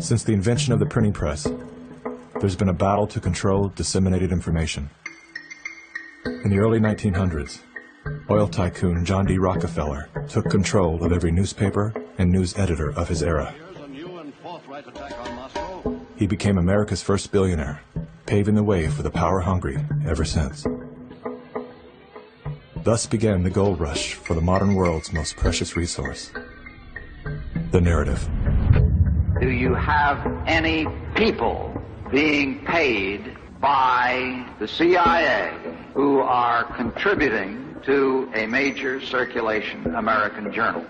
Since the invention of the printing press, there's been a battle to control disseminated information. In the early 1900s, oil tycoon John D. Rockefeller took control of every newspaper and news editor of his era. He became America's first billionaire, paving the way for the power-hungry ever since. Thus began the gold rush for the modern world's most precious resource, the narrative. Do you have any people being paid by the CIA who are contributing to a major circulation American journal?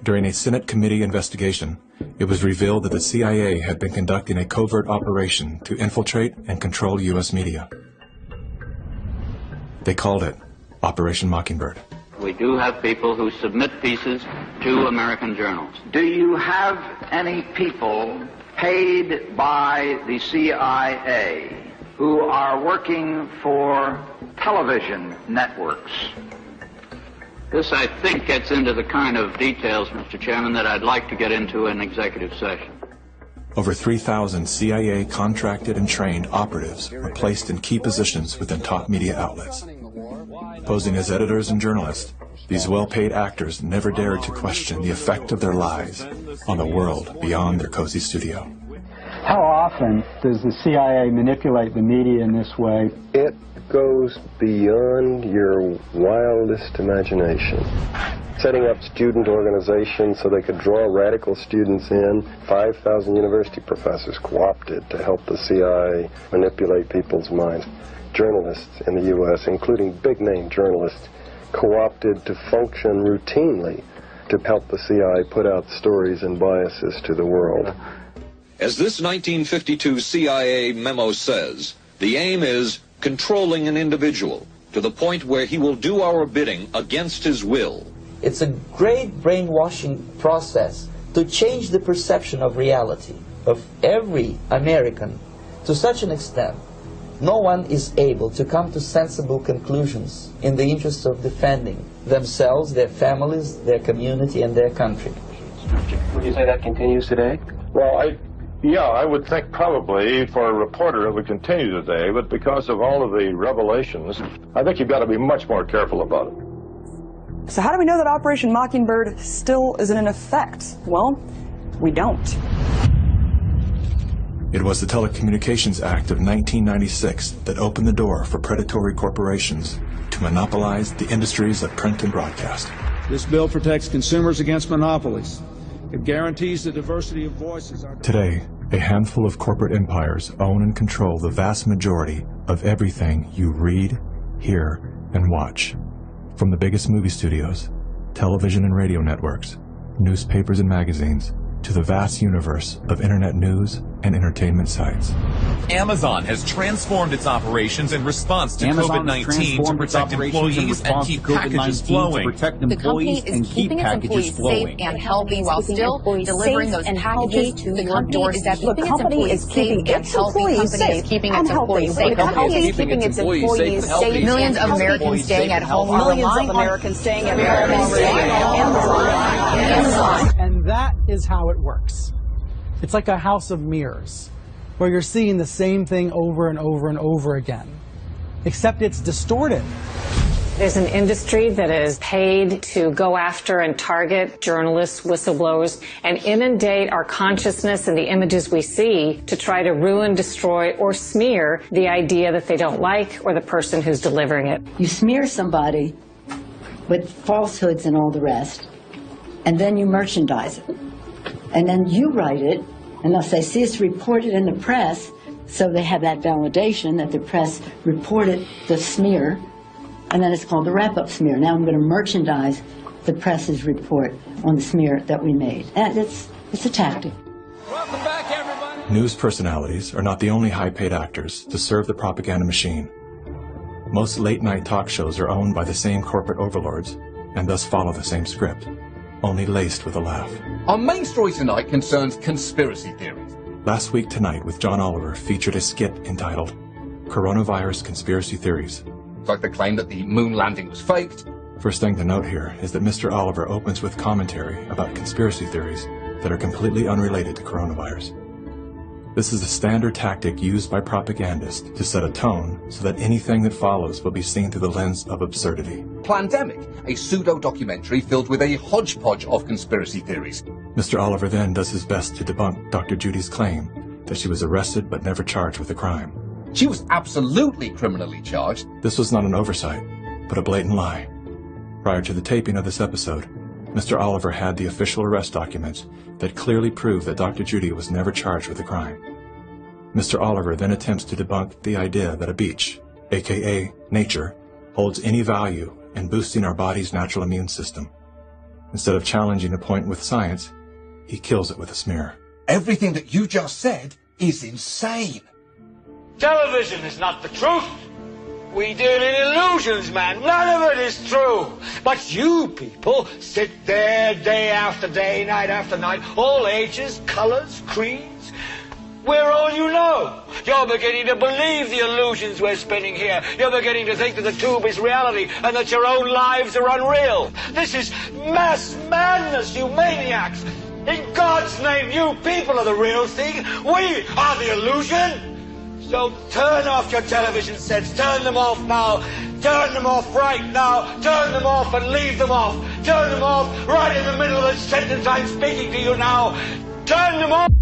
During a Senate committee investigation, it was revealed that the CIA had been conducting a covert operation to infiltrate and control U.S. media. They called it Operation Mockingbird. We do have people who submit pieces to American journals. Do you have any people paid by the CIA who are working for television networks? This, I think, gets into the kind of details, Mr. Chairman, that I'd like to get into in executive session. Over 3,000 CIA contracted and trained operatives were placed in key positions within top media outlets. Posing as editors and journalists, these well-paid actors never dared to question the effect of their lives on the world beyond their cozy studio. How often does the CIA manipulate the media in this way? It goes beyond your wildest imagination. Setting up student organizations so they could draw radical students in. 5,000 university professors co-opted to help the CIA manipulate people's minds. Journalists in the U.S., including big-name journalists, co-opted to function routinely to help the CIA put out stories and biases to the world. As this 1952 CIA memo says, the aim is controlling an individual to the point where he will do our bidding against his will. It's a great brainwashing process to change the perception of reality of every American to such an extent no one is able to come to sensible conclusions in the interest of defending themselves, their families, their community, and their country. Would you say that continues today? Well, yeah, I would think probably for a reporter it would continue today, but because of all of the revelations, I think you've got to be much more careful about it. So how do we know that Operation Mockingbird still isn't in effect? Well, we don't. It was the Telecommunications Act of 1996 that opened the door for predatory corporations to monopolize the industries of print and broadcast. This bill protects consumers against monopolies. It guarantees the diversity of voices. Today, a handful of corporate empires own and control the vast majority of everything you read, hear, and watch. From the biggest movie studios, television and radio networks, newspapers and magazines, to the vast universe of internet news and entertainment sites. Amazon has transformed its operations in response to COVID-19 to protect employees and keep packages flowing. The company is keeping its employees safe and healthy while still delivering those packages to your doorstep. The company is keeping its employees safe and healthy. The company is keeping its employees safe. Millions of Americans staying at home are relying on Americans staying at home. And that is how it works. It's like a house of mirrors, where you're seeing the same thing over and over and over again, except it's distorted. There's an industry that is paid to go after and target journalists, whistleblowers, and inundate our consciousness and the images we see to try to ruin, destroy, or smear the idea that they don't like or the person who's delivering it. You smear somebody with falsehoods and all the rest, and then you merchandise it. And then you write it, and they'll say, see, it's reported in the press, so they have that validation that the press reported the smear, and then it's called the wrap-up smear. Now I'm going to merchandise the press's report on the smear that we made. And it's a tactic. Welcome back, everybody. News personalities are not the only high-paid actors to serve the propaganda machine. Most late-night talk shows are owned by the same corporate overlords, and thus follow the same script, only laced with a laugh. Our main story tonight concerns conspiracy theories. Last Week Tonight with John Oliver featured a skit entitled Coronavirus Conspiracy Theories. It's like the claim that the moon landing was faked. First thing to note here is that Mr. Oliver opens with commentary about conspiracy theories that are completely unrelated to coronavirus. This is a standard tactic used by propagandists to set a tone so that anything that follows will be seen through the lens of absurdity. Plandemic, a pseudo-documentary filled with a hodgepodge of conspiracy theories. Mr. Oliver then does his best to debunk Dr. Judy's claim that she was arrested but never charged with a crime. She was absolutely criminally charged. This was not an oversight, but a blatant lie. Prior to the taping of this episode, Mr. Oliver had the official arrest documents that clearly prove that Dr. Judy was never charged with a crime. Mr. Oliver then attempts to debunk the idea that a beach, aka nature, holds any value in boosting our body's natural immune system. Instead of challenging a point with science, he kills it with a smear. Everything that you just said is insane. Television is not the truth. We deal in illusions, man. None of it is true. But you people sit there day after day, night after night, all ages, colors, creeds. We're all you know. You're beginning to believe the illusions we're spinning here. You're beginning to think that the tube is reality and that your own lives are unreal. This is mass madness, you maniacs. In God's name, you people are the real thing. We are the illusion. So turn off your television sets. Turn them off now. Turn them off right now. Turn them off and leave them off. Turn them off right in the middle of the sentence I'm speaking to you now. Turn them off.